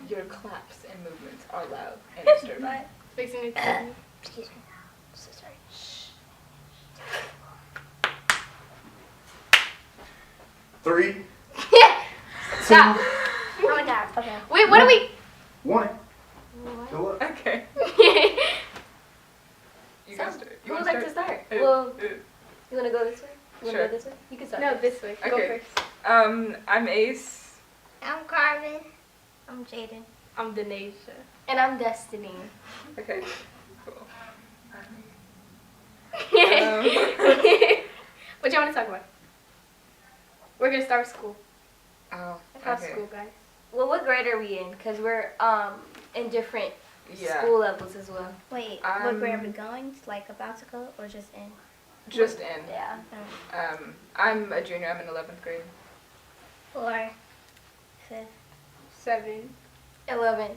your claps and movements are loud and disturbing. Fixing the TV. Excuse me. So sorry. Shh. 3, Stop. 2, Oh my god. Okay. Wait, what are we? 1. What? Go up. Okay. You guys start. Who would like to start? Uh, Well, uh, you want to go this way? You want to Sure. go this way? You can start. No, this way. Go Okay. first. I'm Ace. I'm Carmen. I'm Jaden. I'm Denasia. And I'm Destiny. Okay. Cool. What you want to talk about? We're gonna start school. Oh, How's okay. school, guys? Well, what grade are we in? Because we're in different Yeah. school levels as well. Wait, Um, what grade are we going? Like about to go or just in? Just in. Yeah. I'm a junior. I'm in 11th grade. Or 5th? 7. 11.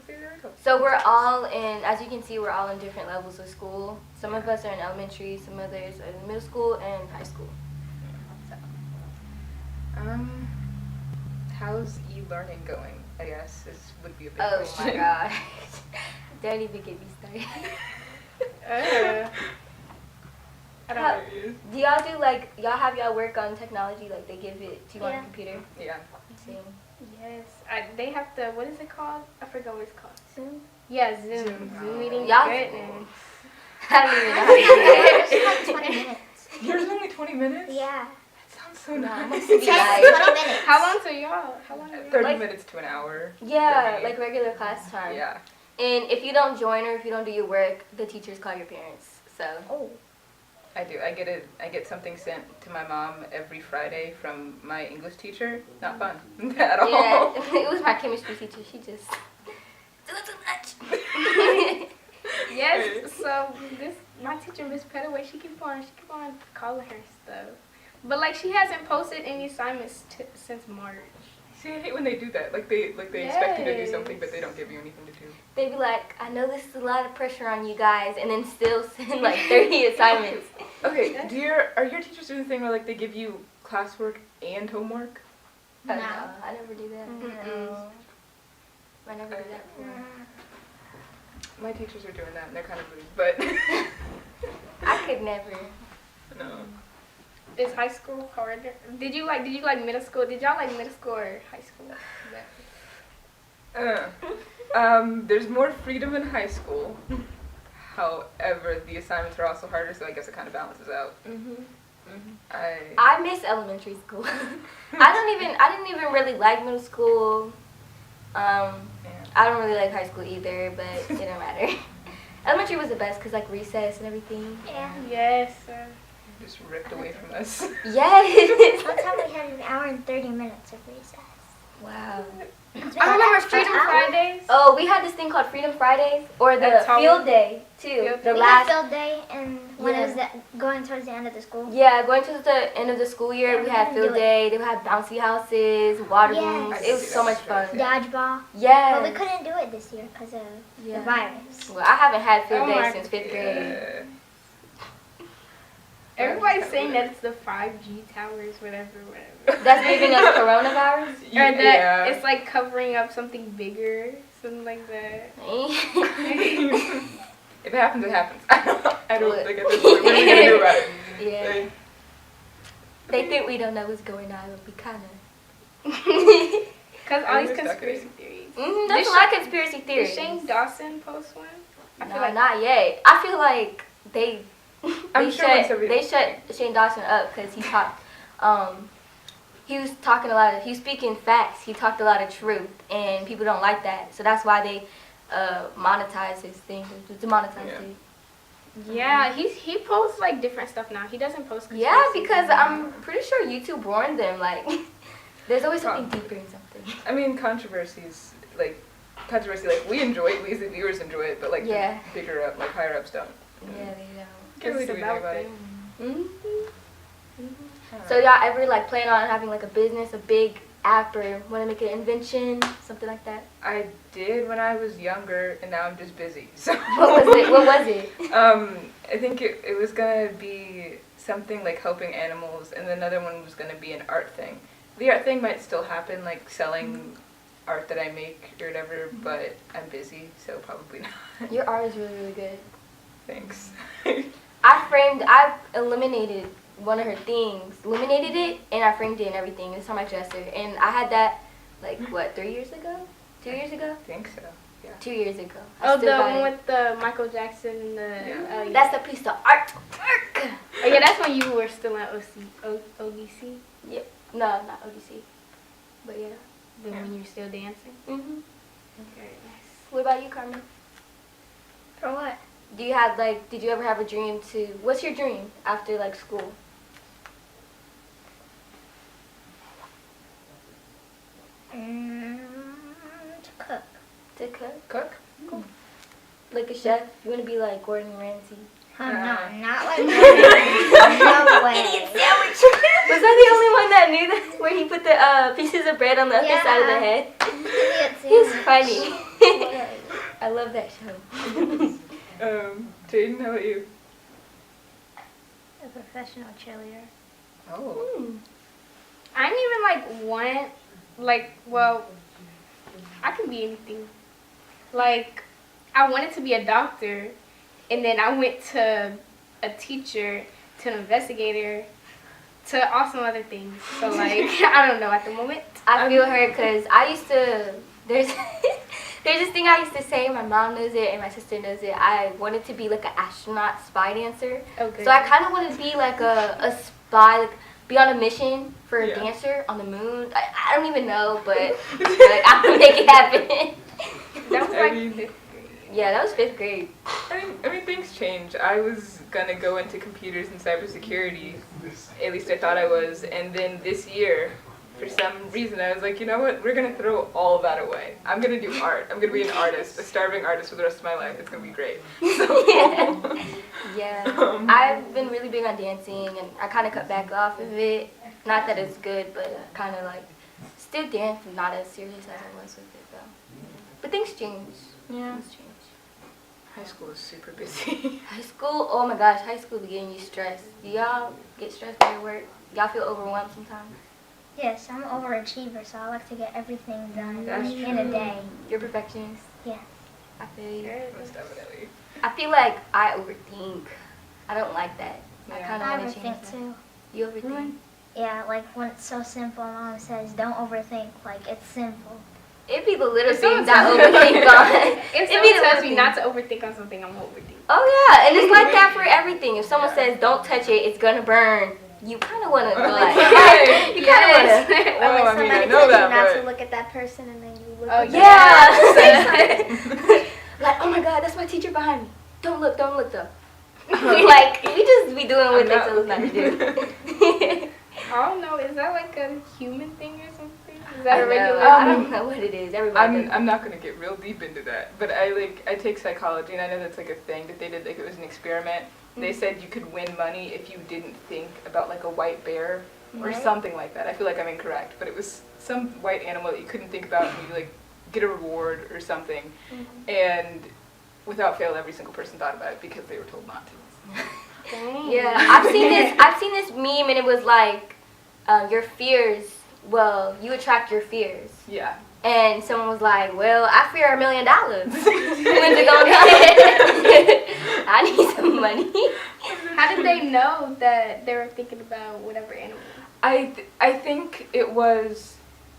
Okay, there we go. So we're all in, as you can see, we're all in different levels of school. Some of us are in elementary, some others are in middle school and high school. So. How's e-learning going? I guess would be a big Oh question. my god. Don't even get me started. I don't How- know. Do y'all do like, y'all have y'all work on technology, like they give it to you on Yeah. the computer? Yeah. Same. Yes. They have to, what is it called? I forgot what it's called. Zoom? Yeah, Zoom. Zoom. Zoom meeting. Y'all- Goodness. I don't even know how to do that. It's like 20 minutes. Yours is only 20 minutes? Yeah. That sounds so No, I'm nice. supposed to be Yes, like, 20 minutes. How long to y'all? How long? 30 Like- minutes to an hour. yeah, for me. like regular class time. Yeah. And if you don't join or if you don't do your work, the teachers call your parents. So. Oh. I do. I get something sent to my mom every Friday from my English teacher. Not fun at all. Yeah, it was my chemistry teacher. She just do it too much. Yes. So my teacher, Miss Petaway, she keep on calling her stuff, but like she hasn't posted any assignments since March. See, I hate when they do that. Like they expect you to do Yes. something, but they don't give you anything to do. They be like, I know this is a lot of pressure on you guys, and then still send like 30 assignments. Okay, are your teachers doing the thing where like they give you classwork and homework? Oh, No. I never do that. No. I never do that before. My teachers are doing that, and they're kind of rude, but I could never. no. Is high school harder? Did you like middle school? Did y'all like middle school or high school? There's more freedom in high school. However, the assignments are also harder, so I guess it kind of balances out. I miss elementary school. I didn't even really like middle school. I don't really like high school either, but it didn't matter. Elementary was the best because like recess and everything. Yeah. Yes. Just ripped away from us. Yes. One time we had an hour and 30 minutes of recess. Wow. I remember Freedom Fridays. Oh, we had this thing called Freedom Fridays, or the That's how field day too. Field The We had last, field day and when it was Yeah. going towards the end of the school. yeah, going to the end of the school year, Yeah, we had we field do it. day. They had bouncy houses, water Yes. rooms. It was so much fun. Dodgeball. Yes. But we couldn't do it this year because of Yeah. the virus. Well, I haven't had field Oh day my since 5th grade. Yeah. Everybody's saying that it's the 5G towers, whatever. That's giving us coronavirus. Or that Yeah. it's like covering up something bigger, something like that. If it happens, it happens. I don't What? think at this point, what are we gonna do about it? Yeah. Like, They think we don't know what's going on, but we kind of. Because all I'm these just conspiracy theories. There's Did a lot of conspiracy Did theories. Shane Dawson post one? I feel No, like not yet. I feel like they I'm sure once every- they shut Shane Dawson up because he talked. He was talking a lot of. He was speaking facts. He talked a lot of truth, and people don't like that. So that's why they monetize his thing, demonetize Yeah. it. yeah, he posts like different stuff now. He doesn't post. Yeah, conspiracy because theories. I'm pretty sure YouTube warned them. Like, there's always something deeper in something. I mean, controversy, like we enjoy it, we as the viewers enjoy it, but like Yeah. the bigger up, like higher ups don't. Yeah, they don't. Can't really It's do anything about it. them. So y'all ever like plan on having like a business, a big app, or want to make an invention, something like that? I did when I was younger, and now I'm just busy. So What was it? What was it? I think it was gonna be something like helping animals, and another one was gonna be an art thing. The art thing might still happen, like selling art that I make or whatever, but I'm busy, so probably not. Your art is really, really good. Thanks. I eliminated one of her things, illuminated it, and I framed it and everything. It's on my dresser. And I had that, like, what, 3 years ago? 2 years ago? I think so. Yeah. 2 years ago. Oh, the one with the Michael Jackson and the... Yeah. Oh, yeah. That's the piece of artwork. Oh, yeah, that's when you were still at ODC. Yep. No, not ODC. But yeah. Then when you were still dancing. Mhm. Very nice. What about you, Carmen? For what? Do you have, like, did you ever have a dream to, what's your dream after, like, school? To cook. To cook? Cook? Cool. Like a chef? You want to be like Gordon Ramsay? No, not like that. No way. Idiot sandwich! Was I the only one that knew that? Where he put the pieces of bread on the other side of the Yeah. head? Idiot He's sandwich. funny. What? I love that show. Jaden, how about you? A professional cheerleader. Oh. I didn't even like want, like, well, I can be anything. Like, I wanted to be a doctor, and then I went to a teacher, to an investigator, to awesome other things. So, like, I don't know at the moment. I feel her because I used to, there's this thing I used to say, my mom knows it and my sister knows it. I wanted to be like an astronaut spy dancer. Okay. So I kind of wanted to be like a spy, like be on a mission for a Yeah. dancer on the moon. I don't even know, but like, I'm going to make it happen. That was I like mean- 5th grade. Yeah, that was 5th grade. I mean, things change. I was gonna go into computers and cybersecurity, at least I thought I was, and then this year, for some reason, I was like, you know what? We're gonna throw all that away. I'm gonna do art. I'm gonna be an artist, a starving artist for the rest of my life. It's gonna be great. So, Yeah, I've been really big on dancing, and I kind of cut back off of it. Not that it's good, but kind of like still dance, but not as serious as I was with it though. But things change. Yeah. Things change. High school is super busy. High school, oh my gosh, high school be getting you stressed. Do y'all get stressed by your work? Y'all feel overwhelmed sometimes? Yes, I'm an overachiever, so I like to get everything done That's in a true. day. You're a perfectionist? Yeah. I feel you. Most definitely. I feel like I overthink. I don't like that. I Yeah. kind I of want to change overthink that. too. You overthink? Yeah, like when it's so simple, Mom says, don't overthink, like it's simple. It'd be the little If someone things I tells me- overthink on. If It'd be someone the tells little me things. not to overthink on something, I'm overthink. Oh yeah, and it's like that for everything. If someone says don't touch it, it's gonna burn. You kind of want to go like, Right. you kind of want to. Well, Or I mean, I somebody know tells that, you not but- to look at that person and then you look Oh, at Yeah. Like, oh my God, that's my teacher behind me. Don't look though. Like, we just be doing what I'm they not tell us not to do. I don't know. Is that like a human thing or something? Is I that a know. regular I thing? don't know what it is. Everybody does. I'm not gonna get real deep into that, but I take psychology, and I know that's like a thing that they did. Like it was an experiment. They said you could win money if you didn't think about like a white bear or Right. something like that. I feel like I'm incorrect, but it was some white animal that you couldn't think about, and you like get a reward or something. And without fail, every single person thought about it because they were told not to. Dang. Yeah, I've seen this meme, and it was like, your fears. Well, you attract your fears. Yeah. And someone was like, well, I fear $1 million. When's it gonna come? I need some money. How did they know that they were thinking about whatever animal? I think it was,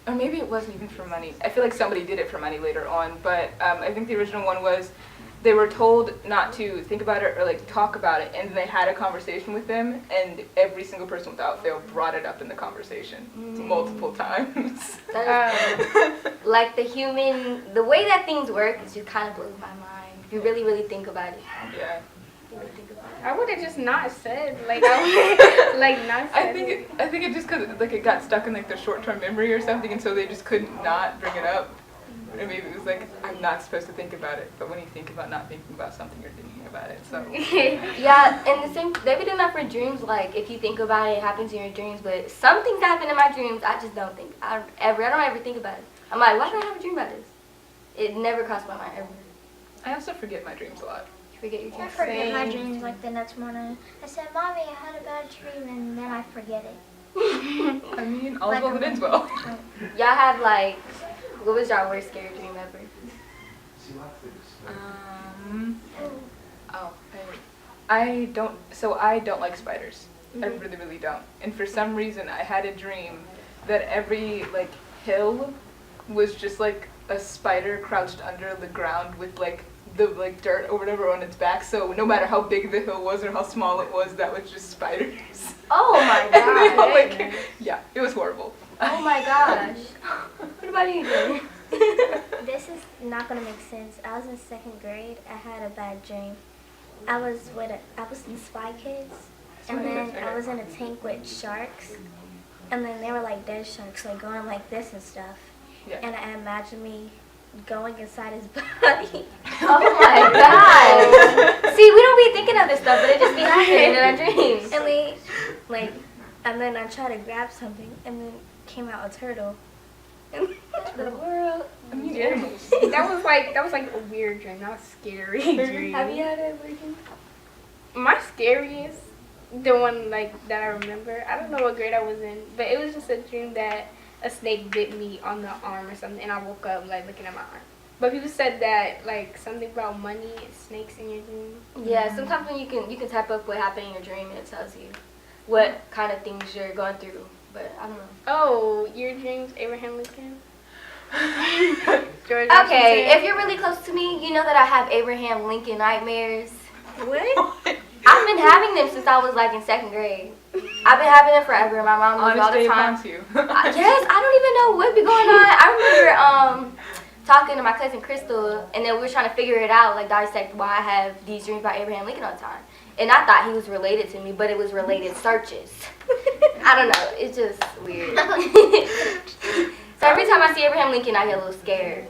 or maybe it wasn't even for money. I feel like somebody did it for money later on, but I think the original one was they were told not to think about it or like talk about it, and they had a conversation with them, and every single person without fail brought it up in the conversation multiple times. Like the way that things work is just kind of blows my mind. If you really, really think about it. Yeah. Really think about it. I would have just not said like I would like not said. I think it just cause like it got stuck in like their short-term memory or something, and so they just couldn't not bring it up. Or maybe it was like, I'm not supposed to think about it, but when you think about not thinking about something, you're thinking about it, so. Yeah, and the same, they be doing that for dreams, like, if you think about it, it happens in your dreams, but some things happen in my dreams, I just don't think, I don't ever think about it. I'm like, why did I have a dream about this? It never crossed my mind, ever. I also forget my dreams a lot. You forget your I dreams. forget my Same. dreams like the next morning. I said, Mommy, I had a bad dream, and then I forget it. I mean, all's Like well that ends well. Y'all have, like, What was your worst scary dream ever? Oh, I don't. So I don't like spiders. I Mhm. really, really don't. And for some reason, I had a dream that every like hill was just like a spider crouched under the ground with like the like dirt or whatever on its back. So no matter how big the hill was or how small it was, that was just spiders. Oh my And they all, god. like, yeah, it was horrible. Oh my gosh. What about you, Jay? This is not gonna make sense. I was in 2nd grade. I had a bad dream. I was in Spy Kids, and then I was in a tank with sharks, and then they were like dead sharks, like going like this and stuff. Yeah. And I imagined me going inside his body. Oh my god. See, we don't be thinking of this stuff, but it just be happening in our dreams. And then I tried to grab something, and then came out a turtle. The world. I mean, animals. That was like a weird dream, not a scary dream. Have you had a weird dream? My scariest, the one like that I remember, I don't know what grade I was in, but it was just a dream that a snake bit me on the arm or something, and I woke up like looking at my arm. But people said that like something about money and snakes in your dream. Yeah, sometimes when you can type up what happened in your dream and it tells you what kind of things you're going through. But I don't know. Oh, your dreams, Abraham Lincoln? George Okay, Washington? if you're really close to me, you know that I have Abraham Lincoln nightmares. What? I've been having them since I was like in 2nd grade. I've been having them forever. My mom knows all Honest day the time. upon you. Yes, I don't even know what be going on. I remember talking to my cousin Crystal, and then we were trying to figure it out, like dissect why I have these dreams about Abraham Lincoln all the time. And I thought he was related to me, but it was related searches. I don't know. It's just weird. So every time I see Abraham Lincoln, I get a little scared.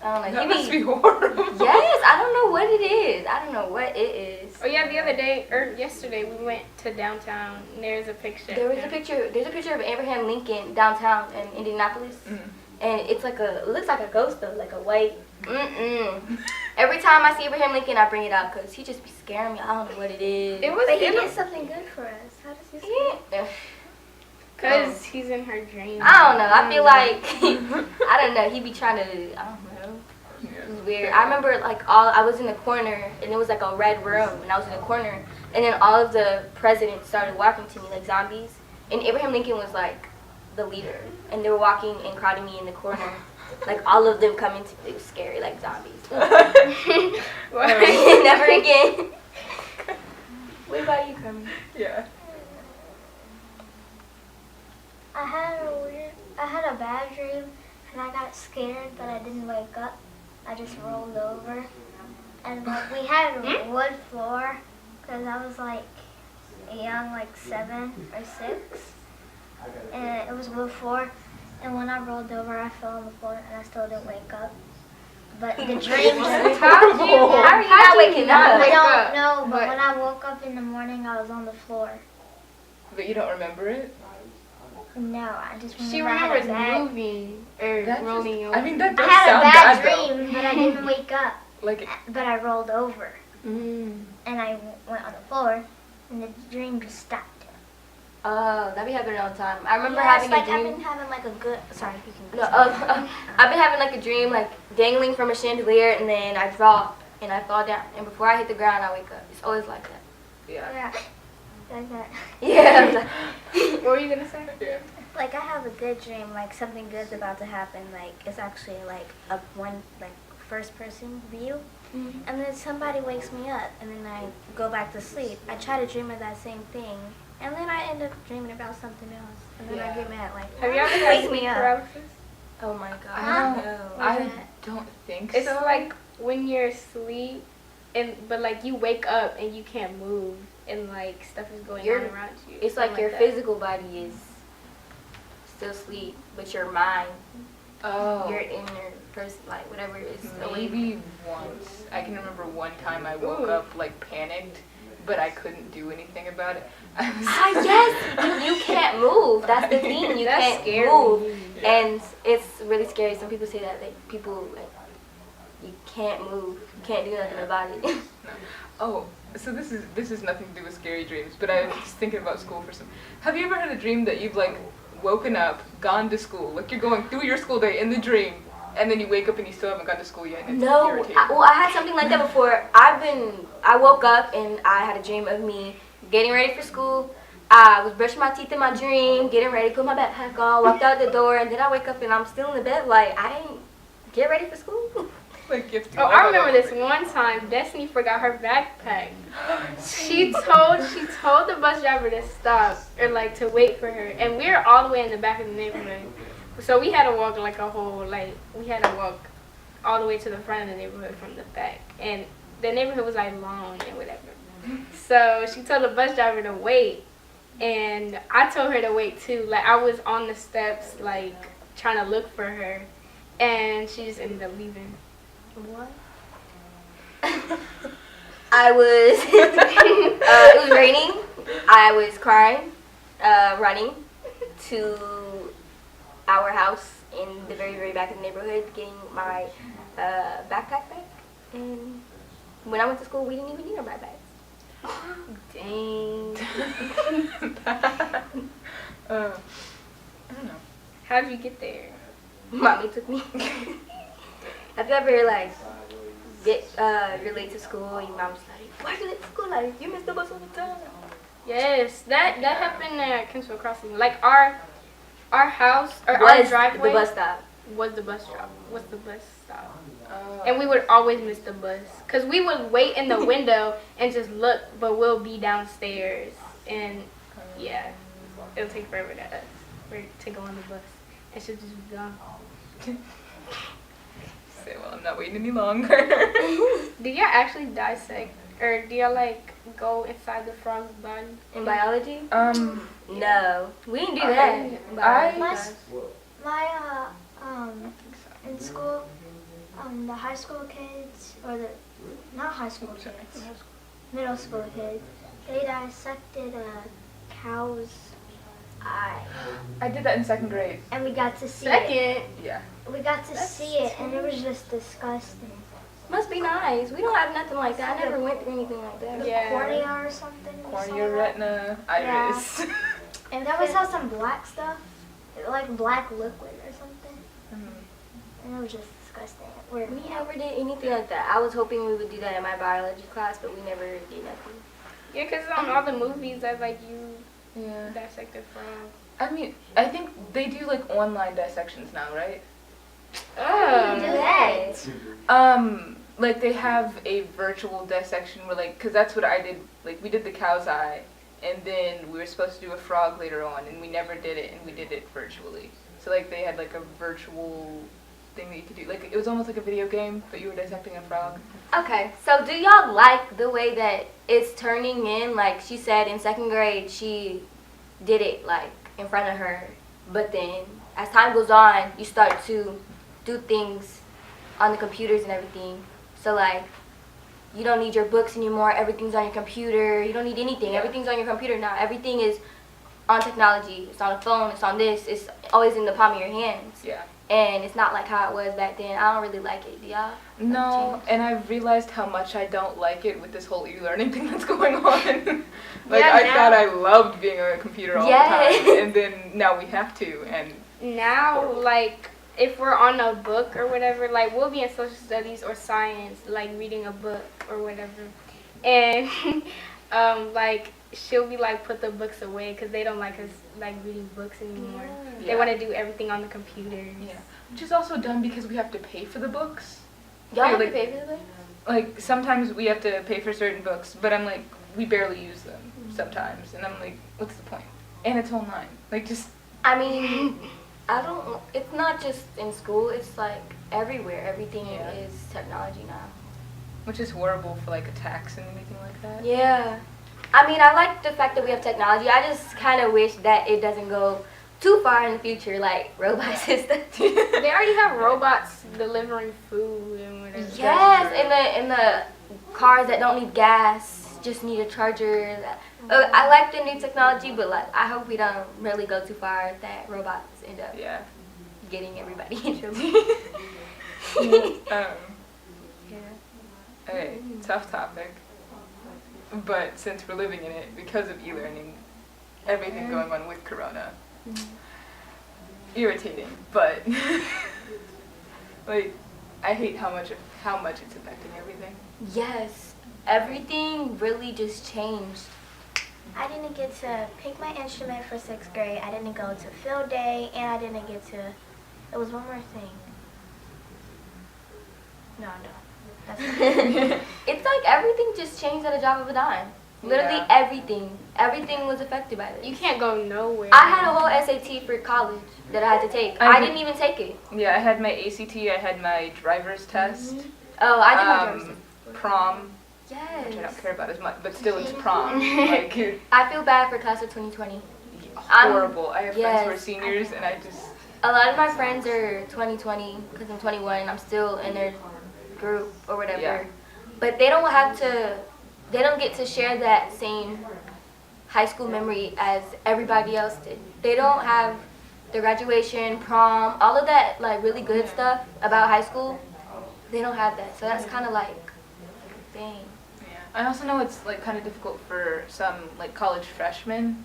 I don't know. That He must be- be horrible. Yes, I don't know what it is. I don't know what it is. Oh yeah, the other day or yesterday we went to downtown. And there's a picture. There's a picture of Abraham Lincoln downtown in Indianapolis. And it's like it looks like a ghost though, like a white. Every time I see Abraham Lincoln, I bring it out because he just be scaring me. I don't know what it is. It was But he it did was something good for us. How does he? Yeah. because he's in her dreams. I don't know. I feel like I don't know. He be trying to. I don't know. It was weird. I remember like I was in the corner and it was like a red room and I was in the corner and then all of the presidents started walking to me like zombies and Abraham Lincoln was like the leader and they were walking and crowding me in the corner. Like all of them coming to it was scary like zombies. Never again. What about you, Carmen? Yeah. I had a bad dream, and I got scared, but I didn't wake up. I just rolled over, and we had a wood floor, because I was like young, like 7 or 6, and it was wood floor. And when I rolled over, I fell on the floor, and I still didn't wake up. But the dream just How are you not waking I up? don't know, but But- when I woke up in the morning, I was on the floor. But you don't remember it? No, I just remember She I had a remembers bad, moving or That rolling just, over. I mean, that I does had a sound bad bad, though. dream, but I didn't wake up. Like, But I rolled over, Mm. and I went on the floor, and the dream just stopped. Oh, that be happening all the time. I remember Yeah, having it's like a I've dream. been having like a good. Sorry, you can. No, I've been having like a dream, like dangling from a chandelier, and then I drop and I fall down, and before I hit the ground, I wake up. It's always like that. yeah. Yeah, like that. Yeah. What were you gonna say? Yeah. Like I have a good dream, like something good's about to happen. Like it's actually like a first person view. And then somebody wakes me up, and then I go back to sleep. I try to dream of that same thing, and then I end up dreaming about something else, and then I get mad. Like, Have you ever wake had me sleep up? paralysis? Oh my god. I No. What's I that? don't think It's so. like when you're asleep, but like you wake up and you can't move, and like stuff is going on around you. It's like Something your that. physical body is still asleep, but your mind, Oh. your inner person, like whatever is awake. Maybe once. I can remember one time I woke Ooh. up like panicked, but I couldn't do anything about it. I was Ah, yes, you can't move. That's the thing. You That's can't scary. move, and it's really scary. Some people say that people like you can't move, you can't do nothing about it. Oh, so this is nothing to do with scary dreams, but I was just thinking about school for some. Have you ever had a dream that you've like woken up, gone to school, like you're going through your school day in the dream, and then you wake up and you still haven't gone to school yet, and it's No, irritating. I had something like that before. I woke up and I had a dream of me getting ready for school. I was brushing my teeth in my dream, getting ready, put my backpack on, walked out the door, and then I wake up and I'm still in the bed like I didn't get ready for school. Like gift. Oh, I remember this one time. Destiny forgot her backpack. She told the bus driver to stop or like to wait for her, and we were all the way in the back of the neighborhood. So we had to walk like we had to walk all the way to the front of the neighborhood from the back, and the neighborhood was like long and whatever. So she told the bus driver to wait, and I told her to wait too. Like I was on the steps like trying to look for her, and she just ended up leaving. What? I was, it was raining. I was crying, running to our house in the very, very back of the neighborhood, getting my backpack back. And when I went to school, we didn't even need our backpacks. Dang. I don't know. How did you get there? Mommy took me. Have you ever like you're late to school and your mom's like, why are you late to school? Like you miss the bus all the time. Yes, that happened at Kingsville Crossing. Like our house or our driveway the bus stop. was the bus stop. Was the bus stop. Oh. And we would always miss the bus because we would wait in the window and just look, but we'll be downstairs and yeah, it'll take forever to go on the bus and she'll just be gone. Say, well, I'm not waiting any longer. Do y'all actually dissect or do y'all like go inside the frog's body? In biology? No, we didn't do I- that. in biology My, class. in school, the high school kids, or not high school kids, middle school kids, they dissected a cow's eye. I did that in second grade. And we got to see it. Second, Yeah. We got to see it, and it was just disgusting. Must be nice. We don't have nothing like that. I never went through anything like that. Yeah. Cornea or something. we saw Cornea, that. retina, iris. And then we saw some black stuff, like black liquid or something. And it was just disgusting. We never did anything like that. I was hoping we would do that in my biology class, but we never did nothing. yeah, because on all the movies that like you Yeah. dissect a frog. I mean, I think they do like online dissections now, right? Do that. Like they have a virtual dissection where like, cause that's what I did, like we did the cow's eye and then we were supposed to do a frog later on and we never did it and we did it virtually. So like they had like a virtual thing that you could do, like it was almost like a video game, but you were dissecting a frog. Okay, so do y'all like the way that it's turning in? Like she said in second grade, she did it like in front of her, but then as time goes on, you start to do things on the computers and everything. So like, you don't need your books anymore. Everything's on your computer. You don't need anything. Everything's on your computer now. Everything is on technology. It's on the phone. It's on this. It's always in the palm of your hands. Yeah. And it's not like how it was back then. I don't really like it. Do y'all? No, and I've realized how much I don't like it with this whole e-learning thing that's going on. Like Yeah, I now- thought I loved being on a computer all Yeah. the time, and then now we have to, and Now, like, if we're on a book or whatever, like, we'll be in social studies or science, like, reading a book or whatever. And, like, she'll be, like, put the books away because they don't like us, like, reading books anymore. They Yeah. want to do everything on the computer. yeah, which is also dumb because we have to pay for the books. Y'all have to like- pay for this? Like sometimes we have to pay for certain books, but I'm like, we barely use them sometimes, and I'm like, what's the point? And it's online. Like just I mean, I don't. It's not just in school. It's like everywhere. Everything Yeah. is technology now. which is horrible for like attacks and anything like that. Yeah. I mean, I like the fact that we have technology. I just kind of wish that it doesn't go too far in the future, like robot systems. They already have robots delivering food and whatever. Yes, in the cars that don't need gas, just need a charger. I like the new technology, but like I hope we don't really go too far that robots end up Yeah. getting everybody in trouble. Yeah. Okay, tough topic. But since we're living in it, because of e-learning, everything going on with Corona, irritating, but like I hate how much it's affecting everything. Yes, everything really just changed. I didn't get to pick my instrument for 6th grade. I didn't go to field day, and I didn't get to. There was one more thing. No. That's not It's like everything just changed at a drop of a dime. Literally Yeah. everything was affected by this. You can't go nowhere. I had a whole SAT for college that I had to take. I didn't even take it. Yeah, I had my ACT, I had my driver's test, Oh, I did my driver's test. prom, Yes. which I don't care about as much, but still it's prom. Like, I feel bad for class of 2020. horrible. I have friends who are yes. seniors, and I just, A lot of my friends are 2020 because I'm 21 and I'm still in their group or whatever. Yeah. But they don't get to share that same high school memory as everybody else did. They don't have their graduation, prom, all of that like really good stuff about high school. They don't have that. So that's kind of like, dang. I also know it's like kind of difficult for some like college freshmen.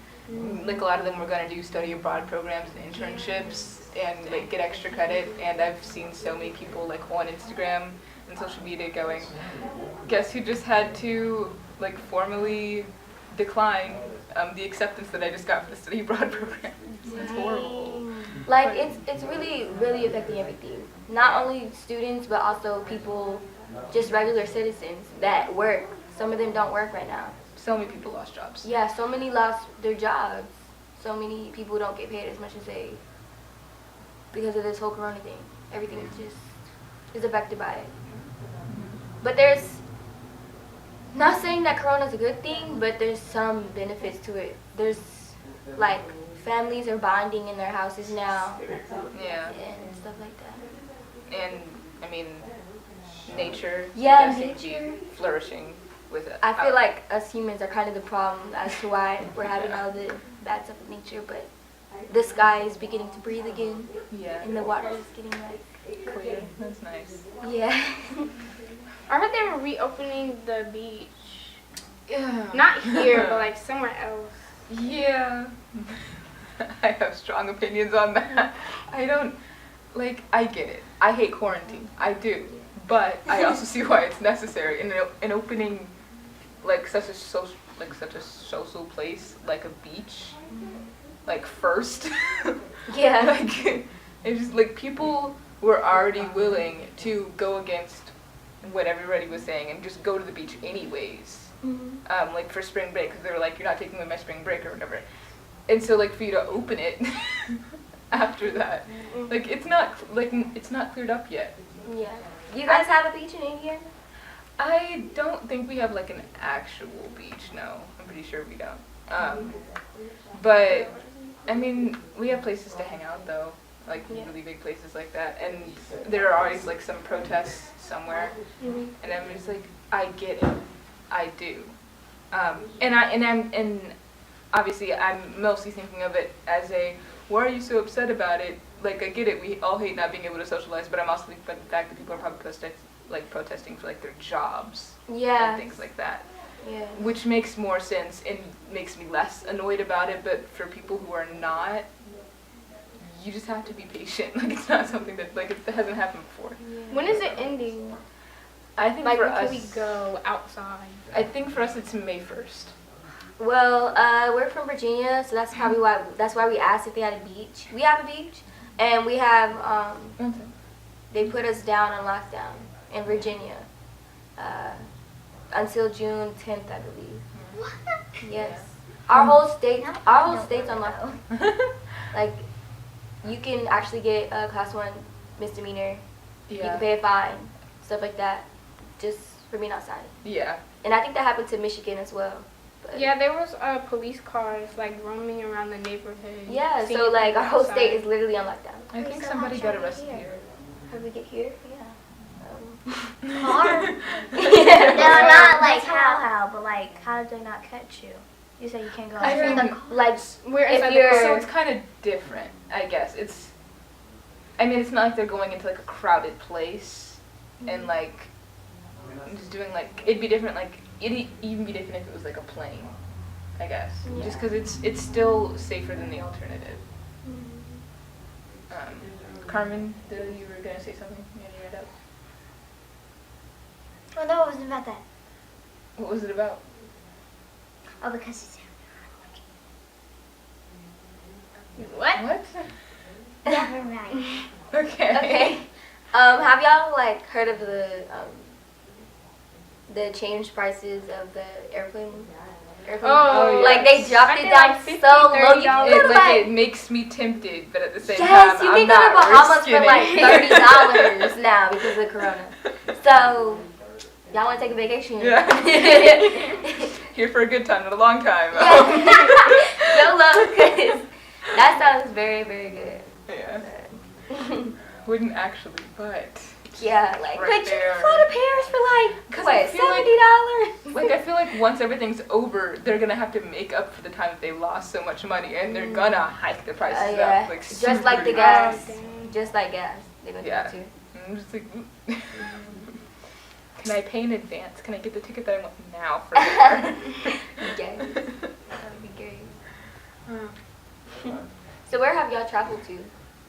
Like a lot of them were going to do study abroad programs and internships and like get extra credit. And I've seen so many people like on Instagram and social media going, guess who just had to like formally decline the acceptance that I just got for the study abroad program. It's horrible. Like it's really really affecting everything. Not only students but also people, just regular citizens that work. Some of them don't work right now. So many people lost jobs. Yeah, so many lost their jobs. So many people don't get paid as much as they, because of this whole corona thing. Everything is just is affected by it. But there's, not saying that corona is a good thing, but there's some benefits to it. There's like families are bonding in their houses now Yeah. and stuff like that. And I mean, nature. Yeah, does seem to nature. be flourishing with it. I feel like us humans are kind of the problem as to why we're having all the bad stuff with nature, but the sky is beginning to breathe again, Yeah. and the water is getting like Clear. That's nice. yeah. I heard they were reopening the beach. Yeah. Not here, but like somewhere else. Yeah. I have strong opinions on that. I don't, like, I get it. I hate quarantine. I do. But I also see why it's necessary. In opening, like, such a social place, like a beach, like, first. Yeah. Like, it's just, like, people were already willing to go against what everybody was saying and just go to the beach anyways. Like for spring break, because they were like, you're not taking away my spring break or whatever. And so like for you to open it after that, like it's not cleared up yet. Yeah. You guys have a beach in India? I don't think we have like an actual beach. No, I'm pretty sure we don't. But I mean, we have places to hang out though, like really big places like that. And there are always like some protests somewhere, and I'm just like, I get it. I do, and obviously I'm mostly thinking of it as a, why are you so upset about it? Like I get it, we all hate not being able to socialize, but I'm also thinking about the fact that people are probably protesting for like their jobs Yeah. and things like that, Yeah. which makes more sense and makes me less annoyed about it. But for people who are not, you just have to be patient. Like it's not something that like it hasn't happened before. When is it ending? I think Like for when us, can we go outside? I think for us it's May 1st. Well, we're from Virginia, so that's probably why we asked if they had a beach. We have a beach, and we have they put us down on lockdown in Virginia until June 10th, I believe. What? Yes, our whole state's on lockdown. Like, you can actually get a class 1 misdemeanor. You can pay a fine, stuff like that, just for being outside. Yeah. And I think that happened to Michigan as well. But Yeah, there was police cars like roaming around the neighborhood. yeah, seeing so like people our whole outside. state is literally on lockdown. I Wait, think so somebody how'd got y'all arrested get here. How did we get here? Yeah. Car? Yeah. No, not like how, but like how did they not catch you? You said you can't go I outside. mean, Like, We're if inside the you're- car. so it's kind of different, I guess. I mean, it's not like they're going into like a crowded place and like just doing like, it'd be different, like, it'd even be different if it was like a plane, I guess. Just because it's still safer than the alternative. Carmen, you were gonna say something. You had your hand up. Oh no, it wasn't about that. What was it about? Oh, because it's What? What? never mind. Okay. Okay. Have y'all like heard of the change prices of the airplane? Oh, yes. Like they dropped Aren't it they down like $50, so low. You can $30? go to like It makes me tempted, but at the same yes, time, you I'm can go to not Bahamas risking for like it. $30 now because of Corona. So y'all want to take a vacation? Yeah. Here for a good time, not a long time. YOLO, because that sounds very, very good. Yeah. Wouldn't actually, but Yeah, like, Right but you there. can fly to Paris for like, 'Cause I what, feel like- $70? like I feel like once everything's over, they're gonna have to make up for the time that they lost so much money, and they're gonna hike the prices Yeah, up like just like the super gas. dang. Just like gas. They're gonna Yeah. do it I'm just like, can I pay in advance? Can I get the ticket that I want now for later? too. Yes, that would be great. So where have y'all traveled to?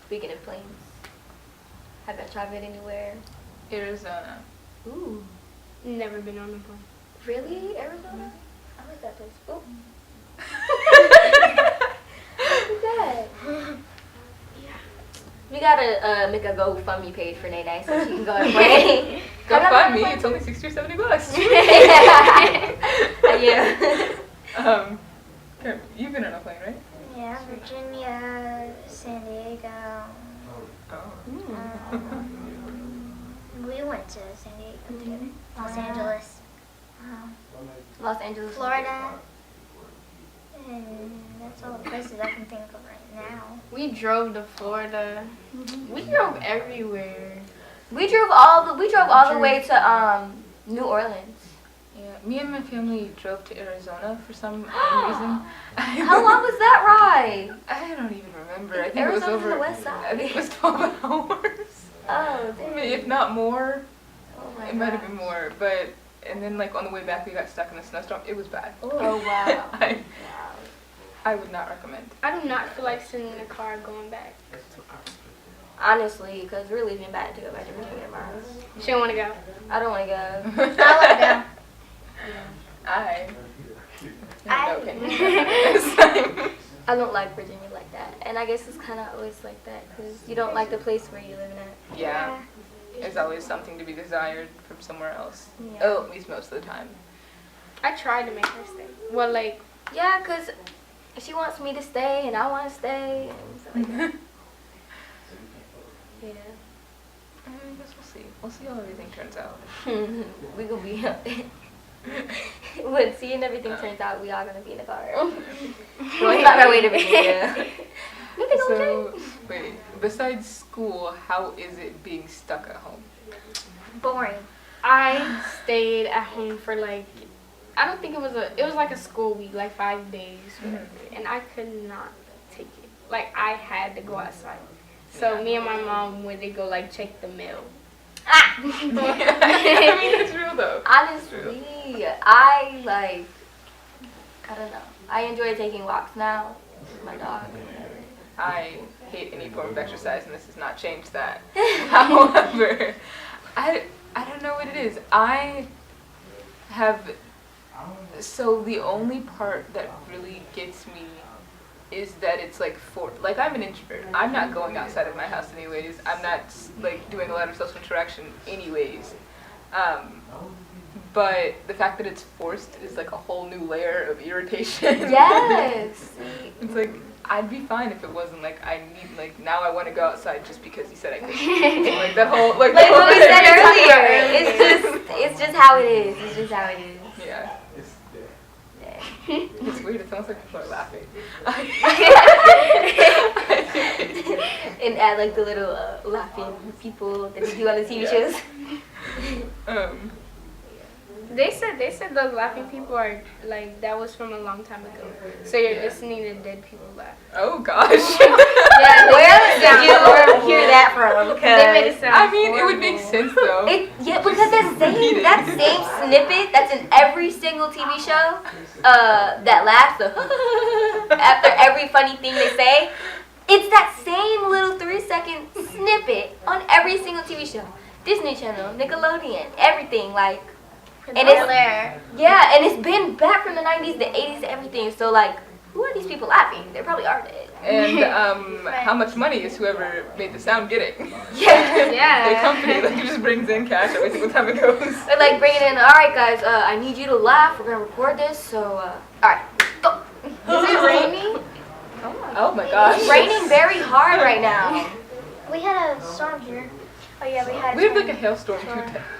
Speaking of planes, have y'all traveled anywhere? Arizona. Ooh, Never been on a plane. really? Arizona? I like that place. Ooh. What's that? We gotta make a GoFundMe page for Nene so she can go on a plane. Go fund me. It's only $60 or $70. Yeah. Okay, you've been on a plane, right? Yeah, Virginia, San Diego. Oh. We went to San Diego too. Los Angeles. Los Angeles. Florida. And that's all the places I can think of right now. We drove to Florida. We drove everywhere. We drove all the way to New Orleans. Yeah, me and my family drove to Arizona for some reason. How long was that ride? I don't even remember. I think it was Arizona's over. on the west side. I think it was 12 hours. Oh, If not more. Oh my It might have gosh. been more, but and then like on the way back we got stuck in a snowstorm. It was bad. Oh wow. I would not recommend. I do not feel like sitting in the car going back. Honestly, because we're leaving back to go back to Virginia tomorrow. She don't want to go. I don't want to go. I want to go. I I- have no opinion. I don't like Virginia like that. And I guess it's kind of always like that because you don't like the place where you're living at. Yeah, there's always something to be desired from somewhere else. Yeah. Oh, at least most of the time. I tried to make her stay. Well, like, Yeah, because she wants me to stay and I want to stay and stuff like that. Yeah. I guess we'll see. We'll see how everything turns out. We gonna be when seeing everything turns out, we are gonna be in the car. Going on our way to Virginia. So, wait. Besides school, how is it being stuck at home? Boring. I stayed at home for like, I don't think it was like a school week, like 5 days, whatever. And I could not take it. Like, I had to go outside. So me and my mom went to go like check the mail. I mean, that's real though. Honestly, I don't know. I enjoy taking walks now with my dog. I hate any form of exercise, and this has not changed that. However, I don't know what it is. So the only part that really gets me is that it's like I'm an introvert. I'm not going outside of my house anyways. I'm not like doing a lot of social interaction anyways. But the fact that it's forced is like a whole new layer of irritation. Yes. It's like I'd be fine if it wasn't like I need like now I want to go outside just because he said I could. Like that whole Like the whole what we thing. said earlier, it's just how it is. It's just how it is. Yeah. Yeah. It's weird. It sounds like people are laughing. And add like the little laughing people that you do on the TV shows. They said those laughing people are like that was from a long time ago. So you're listening to dead people laugh. Oh gosh. Yeah, Where did you hear that from? They made it sound I mean, it would make horrible. sense though. Yeah, because that same snippet that's in every single TV show, that laughs after every funny thing they say, it's that same little 3 30-second snippet on every single TV show. Disney Channel, Nickelodeon, everything, like, and it's, yeah, and it's been back from the 90s, the 80s, everything, so, like, who are these people laughing? They probably are dead. And how much money is whoever made the sound getting? Yeah. The company, like, it just brings in cash every single time it goes. They're like bringing in, alright guys, I need you to laugh, we're gonna record this, so, alright, go. Is it raining? Oh my gosh. It's raining very hard right now. We had a storm here. Oh yeah, we had. We had like a hailstorm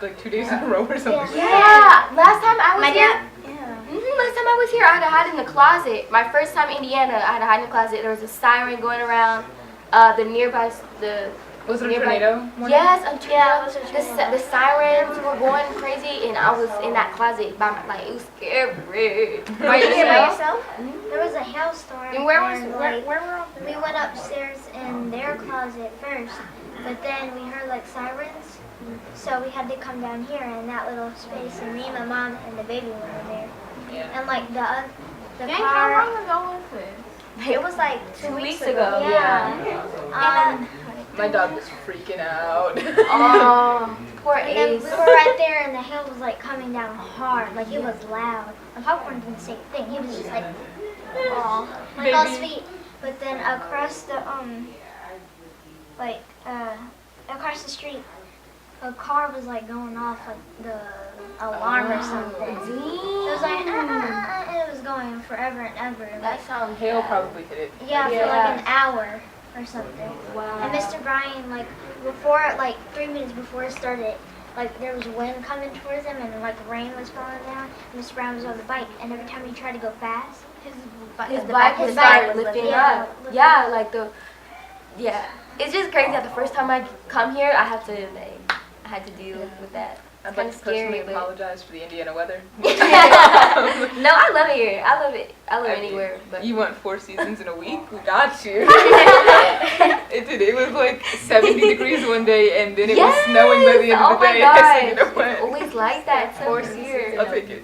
2 days in a row or something. Yeah, last time I was My here. dad. Yeah. Last time I was here, I had to hide in the closet. My first time in Indiana, I had to hide in the closet. There was a siren going around. The nearby, Was it a nearby- tornado? Yes, a tornado. Yeah, it was a tornado. The sirens were going crazy, and I was in that closet by my, like, it was scary. Were you here by yourself? There was a hailstorm. And where like, were all we went upstairs in their closet first, but then we heard like sirens, so we had to come down here in that little space, and me and my mom and the baby were in there. Yeah. And like the Dang, car. how long ago was this? It was like 2 weeks ago. Yeah. My dog was freaking out. Oh, poor And then we Ace. were right there, and the hail was like coming down hard, like it was loud. And Popcorn did the same thing. He was just like, oh, like all Baby. sweet. But then across the across the street, a car was like going off like the alarm or something. It was like and it was going forever and ever. Like, That sounds Hail bad. probably hit it. yeah, for like an hour or something. Wow. And Mr. Brian, like, before, like, 3 minutes before it started, like, there was wind coming towards him and, like, rain was falling down. And Mr. Brian was on the bike, and every time he tried to go fast, His the bike back- was his bike started was lifting lifting up. up. Yeah, like yeah. It's just crazy that the first time I come here, I had to deal with that. I'd It's like kind to of personally scary, but apologize for the Indiana weather. no, I love it here. I love it. I live I mean, anywhere, but You want 4 seasons in a week? We got you. It did. It was like 70 degrees one day, and then it was snowing by the end of the day. Oh my So you know gosh, what? it's always like that. It's so weird. I'll take it.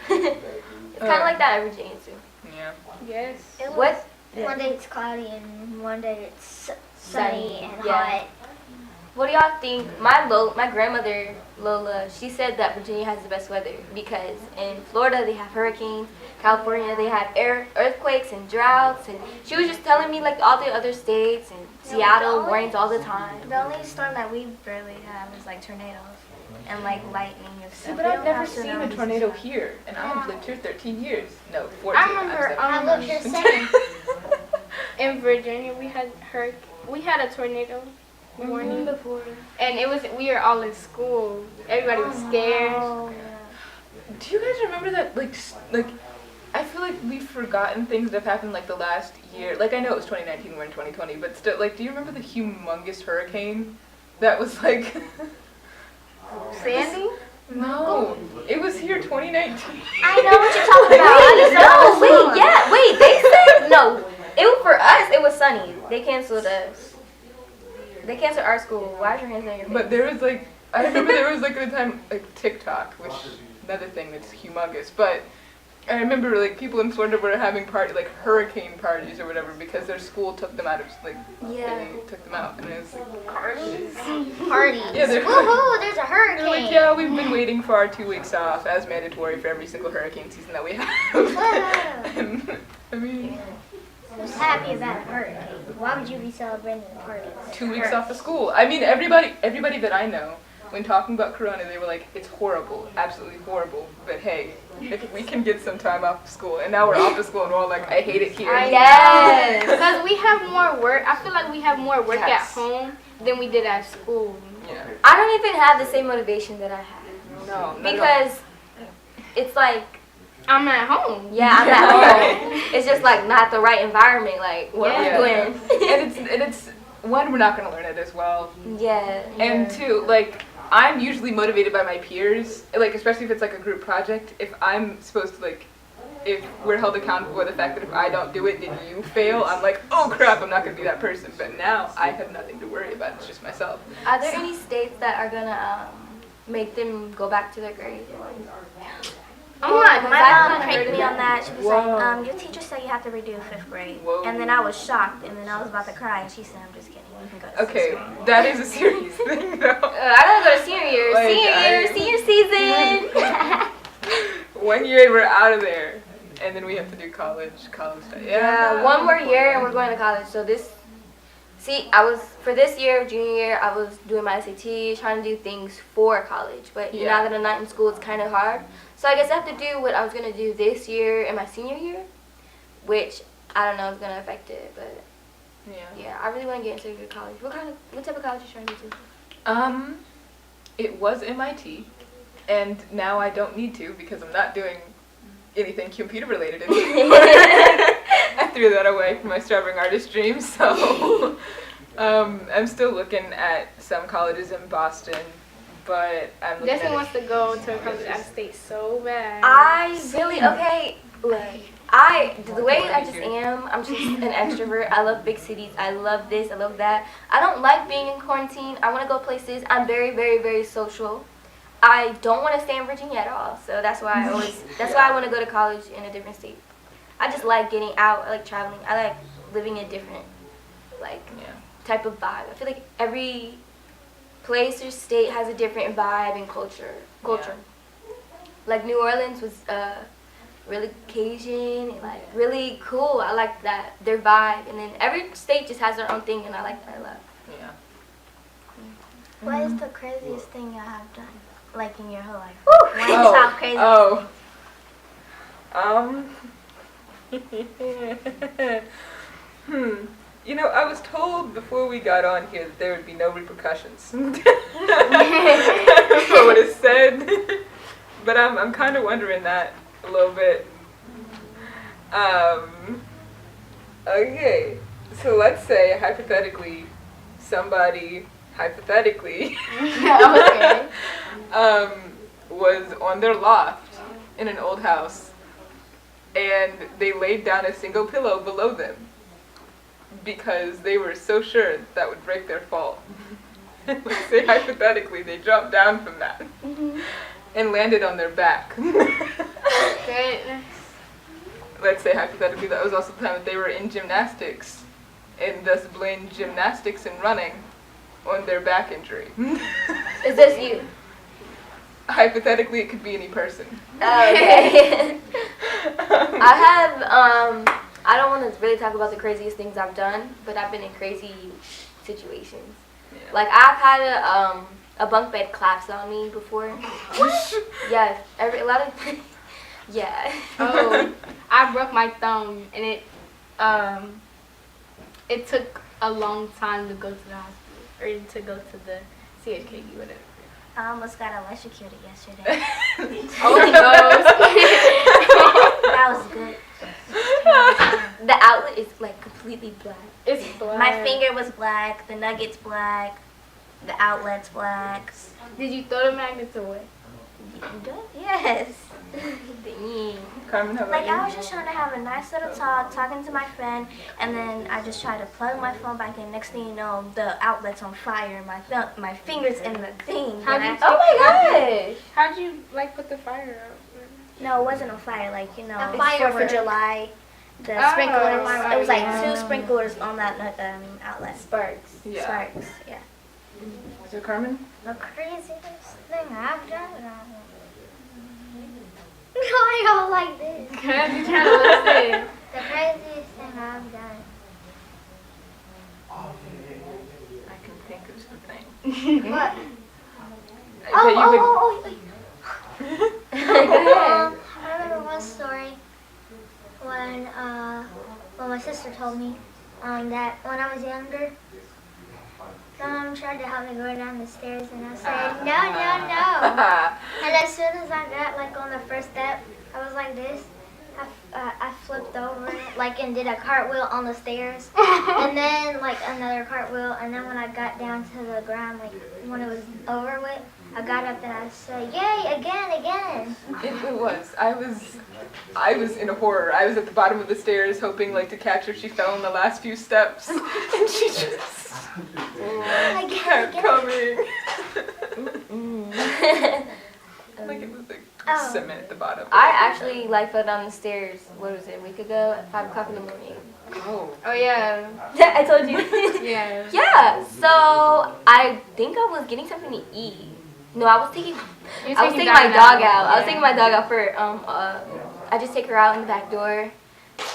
It's kind of like that in Virginia too. Yeah. Yes. What? one day it's cloudy and one day it's sunny and Yeah. hot. What do y'all think? My grandmother Lola, she said that Virginia has the best weather because in Florida they have hurricanes, California they have earthquakes and droughts, and she was just telling me like all the other states and Seattle rains all the time. The only storm that we barely have is like tornadoes and like lightning and See, stuff. but We I've don't never have seen a tsunamis. tornado here, and I've lived here 13 years. No, 14. I remember, I lived here 7. In Virginia, we had a tornado warning, Before. and we were all in school. Everybody was scared. Oh, Do you guys remember that? Like, I feel like we've forgotten things that have happened like the last year. Like, I know it was 2019, we're in 2020, but still, like, do you remember the humongous hurricane that was like? Sandy? No, it was here 2019. I know what you're talking about. I just No, wait, they said no. For us, it was sunny. They canceled us. They canceled our school. Why is your hands on your face? But there was like, I remember there was like a time like TikTok, which another thing that's humongous. But I remember like people in Florida were having hurricane parties or whatever because their school took them out of Yeah. they took them out, and it was Parties. yeah, they're Woohoo, there's a they're hurricane. like, yeah, we've been waiting for our 2 weeks off as mandatory for every single hurricane season that we have. And, I mean, I was happy about a hurricane. Why would you be celebrating a party? 2 weeks off of school. I mean, everybody that I know, when talking about Corona, they were like, it's horrible, absolutely horrible. But hey, if we can get some time off of school, and now we're off of school, and we're all like, I hate it here. Yes. Because we have more work. I feel like we have more work Yes. at home than we did at school. Yeah. I don't even have the same motivation that I have No. not at all. because it's like, I'm at home. yeah, I'm at home. It's just like not the right environment. Like, what Yeah. are we doing? and it's one, we're not gonna learn it as well, Yeah. and two, like, I'm usually motivated by my peers, like especially if it's like a group project. If I'm supposed to if we're held accountable for the fact that if I don't do it, then you fail, I'm like, oh crap, I'm not gonna be that person. But now I have nothing to worry about. It's just myself. Are there any states that are gonna make them go back to their grades? I'm not. My mom pranked me on that. She was like, your teacher said you have to redo 5th grade. Whoa. And then I was shocked, and then I was about to cry, and she said, I'm just kidding. You can go to 6th Okay, grade. that is a serious thing, though. I gotta go to senior year. Like, Senior season. 1 year and we're out of there, and then we have to do college stuff. Yeah, 1 more year and we're going to college. So for this year, junior year, I was doing my SAT, trying to do things for college. But now that I'm not in school, it's kind of hard. So I guess I have to do what I was going to do this year in my senior year, which I don't know is going to affect it. But yeah, I really want to get into a good college. What type of college are you trying to get to? It was MIT, and now I don't need to because I'm not doing anything computer related anymore. I threw that away from my starving artist dream, so I'm still looking at some colleges in Boston, but I'm looking Destiny at wants to go to a college out of state so bad. The way I just am, I'm just an extrovert. I love big cities. I love this. I love that. I don't like being in quarantine. I want to go places. I'm very, very, very social. I don't want to stay in Virginia at all. So that's why I want to go to college in a different state. I just like getting out. I like traveling. I like living a different, type of vibe. I feel like every place or state has a different vibe and culture. Yeah. Like New Orleans was really Cajun, and, really cool. I like that, their vibe. And then every state just has their own thing, and I like that a lot. Yeah. What is the craziest thing you have done, in your whole life? One top crazy. I was told before we got on here that there would be no repercussions for what is said, but I'm kind of wondering that a little bit. Okay, so let's say hypothetically, somebody was on their loft in an old house, and they laid down a single pillow below them because they were so sure that would break their fall. Let's say hypothetically they jumped down from that and landed on their back. Goodness. Let's say hypothetically that was also the time that they were in gymnastics and thus blamed gymnastics and running on their back injury. Is this you? Hypothetically, it could be any person. Oh, okay. I don't want to really talk about the craziest things I've done, but I've been in crazy situations. Yeah. Like, I've had a bunk bed collapse on me before. Yeah, yeah. Oh, I broke my thumb, and it took a long time to go to the hospital, or to go to the CHKU, whatever. I almost got electrocuted yesterday. Oh no! That was good. The outlet is completely black. It's black. My finger was black, the nugget's black, the outlet's black. Did you throw the magnets away? Yes. Carmen, how about I you? was just trying to have a nice little talk, talking to my friend, and then I just tried to plug my phone back in. Next thing you know, the outlet's on fire. My fingers in the thing. How'd you Oh my gosh! How'd you put the fire out? No, it wasn't on fire. A It's 4th firework. of July. The Oh, sprinklers. It was yeah. 2 sprinklers on that outlet. Sparks. Yeah. Sparks. Yeah. So Carmen? The craziest thing I've done. Why y'all like this? Cause you're trying to listen. The craziest thing I've done. I can think of something. What? I bet you would- I remember one story when my sister told me that when I was younger, my mom tried to help me go down the stairs, and I said no. And as soon as I got on the first step, I was like this. I flipped over and did a cartwheel on the stairs, and then another cartwheel, and then when I got down to the ground, when it was over with, I got up and I said, "Yay! Again!" It was. I was in horror. I was at the bottom of the stairs, hoping to catch her. She fell in the last few steps, and she just kept coming. It was Oh. cement at the bottom. I actually like fell down the stairs. What was it? A week ago at 5 o'clock in the morning. Oh. Oh yeah. I told you. Yeah. Yeah. So I think I was getting something to eat. No, I was taking my dog out. I was taking my dog out for I just take her out in the back door,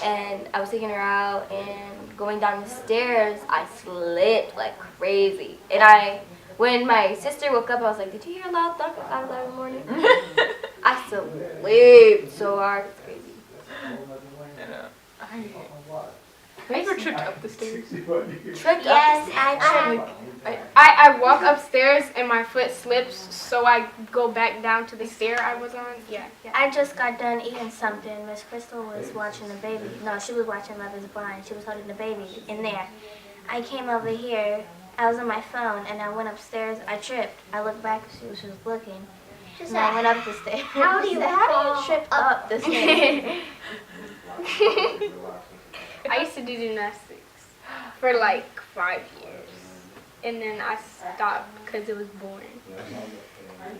and I was taking her out and going down the stairs. I slipped like crazy, and when my sister woke up, I was like, "Did you hear a loud thunk at 5 o'clock in the morning?" I slipped so hard. It's crazy. And, have you ever tripped up the stairs? Tripped Yes, up. I tripped. I walk upstairs and my foot slips, so I go back down to the stair I was on. Yeah. I just got done eating something. Miss Crystal was watching the baby. No, she was watching Love is Blind. She was holding the baby in there. I came over here. I was on my phone, and I went upstairs. I tripped. I looked back. She was looking. And I went up the stairs. How do you fall trip up the stairs? I used to do gymnastics for like 5 years, and then I stopped because it was boring.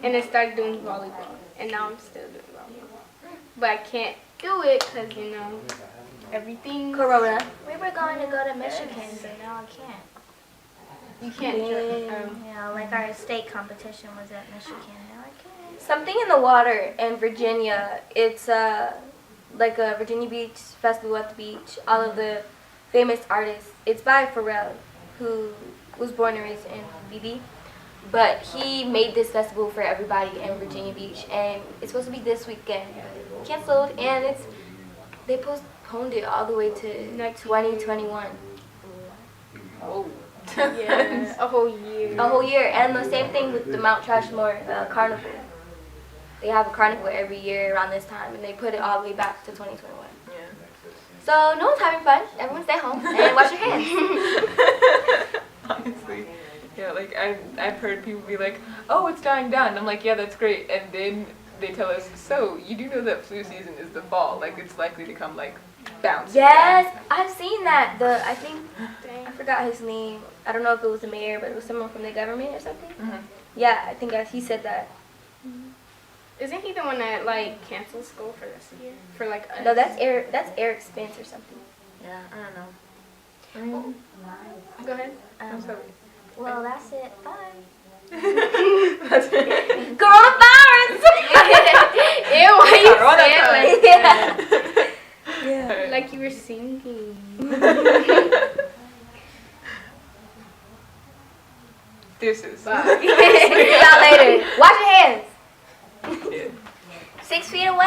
And then started doing volleyball, and now I'm still doing volleyball. But I can't do it because, everything. Corona. We were going to go to Michigan, but now I can't. You can't do Like our state competition was at Michigan. Now I can't. Something in the water in Virginia. It's like a Virginia Beach festival at the beach. All of the famous artists. It's by Pharrell, who was born and raised in BB. But he made this festival for everybody in Virginia Beach, and it's supposed to be this weekend. Canceled, and they postponed it all the way to 2021. Oh. Yeah, a whole year. A whole year, and the same thing with the Mount Rushmore Carnival. They have a carnival every year around this time, and they put it all the way back to 2021. Yeah. So no one's having fun. Everyone stay home and wash your hands. Honestly. Yeah, like I've heard people be like, "Oh, it's dying down." And I'm like, "Yeah, that's great." And then they tell us, "So you do know that flu season is the fall? Like it's likely to come like bounce." Yes, I've seen that. I forgot his name. I don't know if it was the mayor, but it was someone from the government or something. Mm-hmm. Yeah, I think he said that. Isn't he the one that like canceled school for this year? For like us? No, that's Eric Spence or something. Yeah, I don't know. Go ahead. I'm sorry. Well, that's it. Bye. Coronavirus. Ew, why you saying like Yeah. Yeah. like you were singing? Deuces. Bye. See y'all later. Wash your hands. Yeah. 6 feet away.